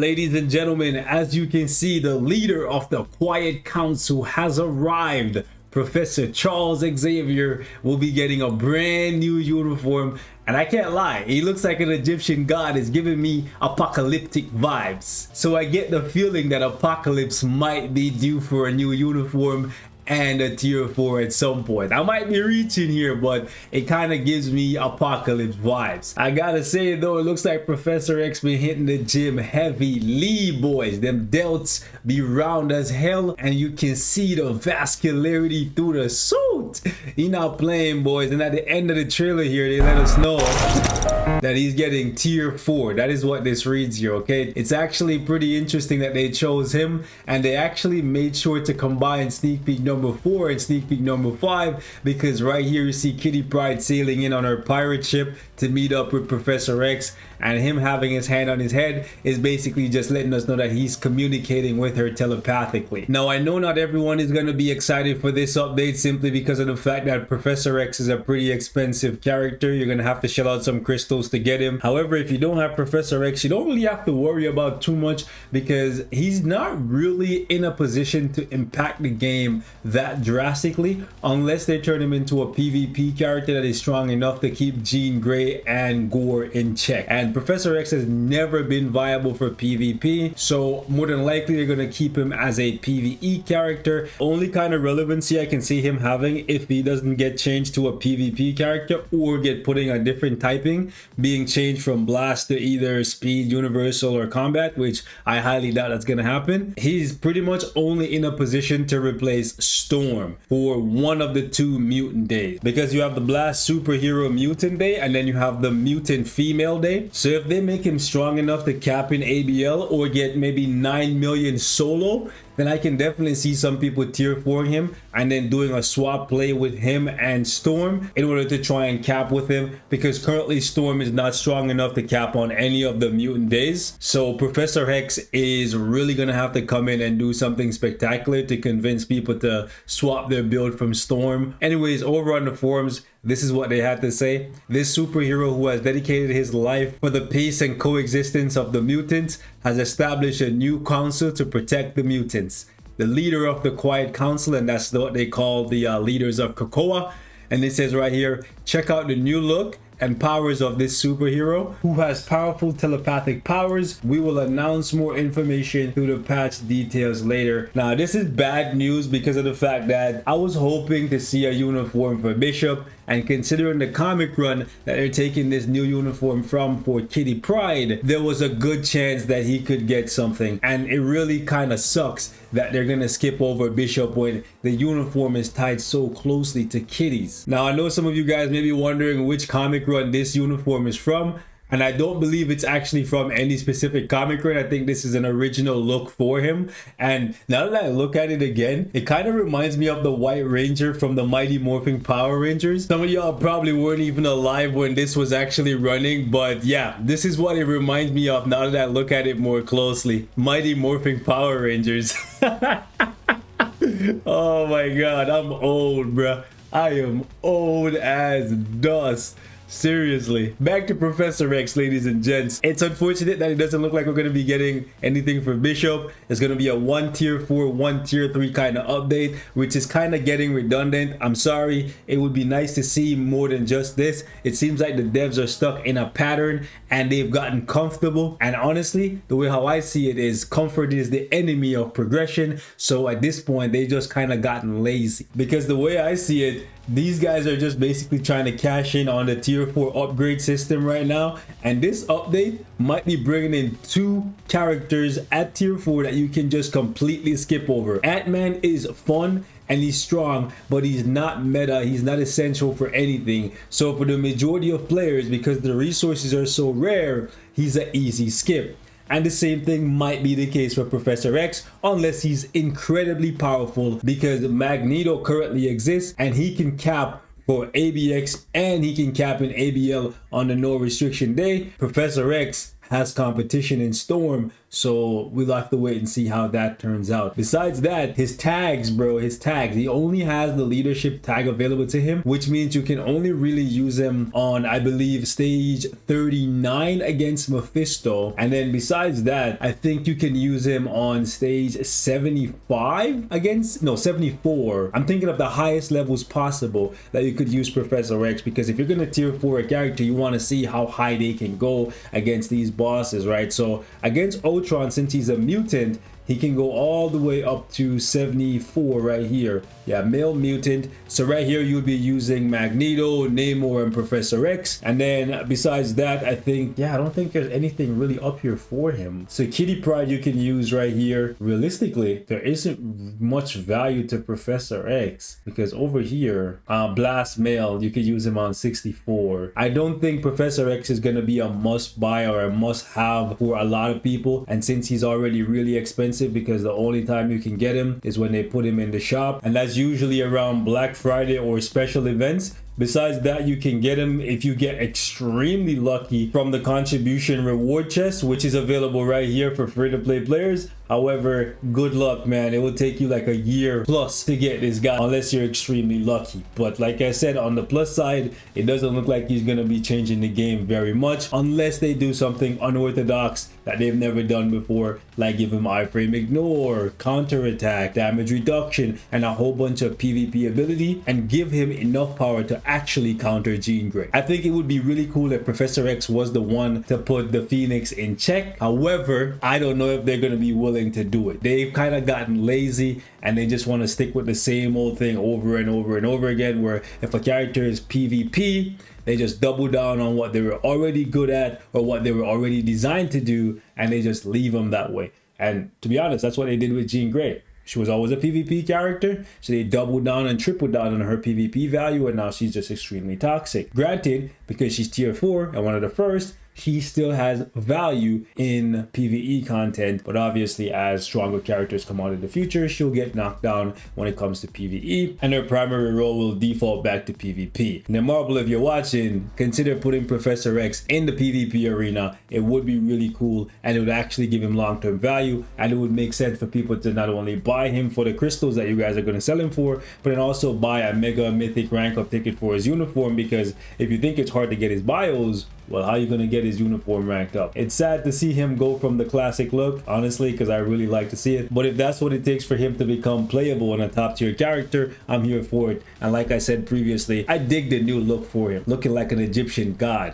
ladies and gentlemen, as you can see, the leader of the Quiet Council has arrived. Professor Charles Xavier will be getting a brand new uniform, and I can't lie, he looks like an Egyptian god. Is giving me apocalyptic vibes. So I get the feeling that Apocalypse might be due for a new uniform and a tier 4 at some point. I might be reaching here, but it kind of gives me Apocalypse vibes. I gotta say though, it looks like Professor X been hitting the gym heavily, boys. Them delts be round as hell, and you can see the vascularity through the suit. He not playing, boys. And at the end of the trailer here, they let us know that he's getting tier 4. That is what this reads here, okay? It's actually pretty interesting that they chose him, and they actually made sure to combine sneak peek number 4 and sneak peek number 5, because right here you see Kitty Pryde sailing in on her pirate ship to meet up with Professor X, and him having his hand on his head is basically just letting us know that he's communicating with her telepathically. Now, I know not everyone is going to be excited for this update simply because of the fact that Professor X is a pretty expensive character. You're going to have to shell out some crystals to get him. However, if you don't have Professor X, you don't really have to worry about too much, because he's not really in a position to impact the game that drastically unless they turn him into a PvP character that is strong enough to keep Jean Grey and Gore in check. And Professor X has never been viable for PvP, so more than likely they're going to keep him as a PvE character. Only kind of relevancy I can see him having if he doesn't get changed to a PvP character or get putting a different typing, being changed from blast to either speed, universal, or combat, which I highly doubt that's going to happen. He's pretty much only in a position to replace Storm for one of the 2 mutant days, because you have the blast superhero mutant day and then you have the mutant female day. So if they make him strong enough to cap in ABL or get maybe 9 million solo, then I can definitely see some people tier 4ing him and then doing a swap play with him and Storm in order to try and cap with him, because currently Storm is not strong enough to cap on any of the mutant days. So Professor X is really gonna have to come in and do something spectacular to convince people to swap their build from Storm. Anyways, over on the forums, this is what they had to say. This superhero who has dedicated his life for the peace and coexistence of the mutants has established a new council to protect the mutants. The leader of the Quiet Council, and that's what they call the leaders of Krakoa. And it says right here, check out the new look and powers of this superhero who has powerful telepathic powers. We will announce more information through the patch details later. Now, this is bad news because of the fact that I was hoping to see a uniform for Bishop, and considering the comic run that they're taking this new uniform from for Kitty Pryde, there was a good chance that he could get something. And it really kind of sucks that they're gonna skip over Bishop when the uniform is tied so closely to Kitty's. Now, I know some of you guys may be wondering which comic run this uniform is from, and I don't believe it's actually from any specific comic run. I think this is an original look for him. And now that I look at it again, it kind of reminds me of the White Ranger from the Mighty Morphin Power Rangers. Some of y'all probably weren't even alive when this was actually running, but yeah, this is what it reminds me of now that I look at it more closely. Mighty Morphin Power Rangers. Oh my god, I'm old, bruh. I am old as dust. Seriously. Back to Professor X, ladies and gents. It's unfortunate that it doesn't look like we're going to be getting anything for Bishop. It's going to be a 1 tier 4, 1 tier 3 kind of update, which is kind of getting redundant. I'm sorry. It would be nice to see more than just this. It seems like the devs are stuck in a pattern and they've gotten comfortable. And honestly, the way how I see it is comfort is the enemy of progression. So at this point, they just kind of gotten lazy, because the way I see it, these guys are just basically trying to cash in on the tier 4 upgrade system right now, and this update might be bringing in 2 characters at tier 4 that you can just completely skip over. Ant-Man is fun and he's strong, but he's not meta, he's not essential for anything. So for the majority of players, because the resources are so rare, he's an easy skip. And the same thing might be the case for Professor X, unless he's incredibly powerful, because Magneto currently exists and he can cap for ABX and he can cap in ABL on the no restriction day. Professor X has competition in Storm, So we'll have to wait and see how that turns out. Besides that, his tags, bro, his tags, he only has the leadership tag available to him, which means you can only really use him on, I believe, stage 39 against Mephisto. And then besides that, I think you can use him on stage 75 against, no, 74. I'm thinking of the highest levels possible that you could use Professor X, because if you're gonna tier 4 a character, you want to see how high they can go against these bosses, right? So against Ultron, since he's a mutant, he can go all the way up to 74 right here. Yeah, male mutant. So right here you'll be using Magneto, Namor, and Professor X. And then besides that, I think, yeah, I don't think there's anything really up here for him. So Kitty Pryde you can use right here. Realistically, there isn't much value to Professor X, because over here, Blast Male, you could use him on 64. I don't think Professor X is gonna be a must buy or a must have for a lot of people. And since he's already really expensive, because the only time you can get him is when they put him in the shop, and that's usually around Black Friday or special events. Besides that, you can get him if you get extremely lucky from the contribution reward chest, which is available right here for free-to-play players. However, good luck, man. It will take you like a year plus to get this guy unless you're extremely lucky. But like I said, on the plus side, it doesn't look like he's gonna be changing the game very much unless they do something unorthodox that they've never done before, like give him iframe ignore, counterattack, damage reduction, and a whole bunch of PvP ability, and give him enough power to actually counter Jean Grey. I think it would be really cool if Professor X was the one to put the Phoenix in check. However, I don't know if they're gonna be willing to do it. They've kind of gotten lazy and they just want to stick with the same old thing over and over and over again, where if a character is PvP, they just double down on what they were already good at or what they were already designed to do, and they just leave them that way. And to be honest, that's what they did with Jean Grey. She was always a PvP character, so they doubled down and tripled down on her PvP value, and now she's just extremely toxic. Granted, because she's tier 4 and one of the first, she still has value in PvE content, but obviously as stronger characters come out in the future, she'll get knocked down when it comes to PvE, and her primary role will default back to PvP. Now Marvel, if you're watching, consider putting Professor X in the PvP arena. It would be really cool, and it would actually give him long-term value, and it would make sense for people to not only buy him for the crystals that you guys are going to sell him for, but then also buy a mega mythic rank up ticket for his uniform, because if you think it's hard to get his bios, well, how are you going to get his uniform ranked up? It's sad to see him go from the classic look, honestly, because I really like to see it. But if that's what it takes for him to become playable and a top tier character, I'm here for it. And like I said previously, I dig the new look for him, looking like an Egyptian god.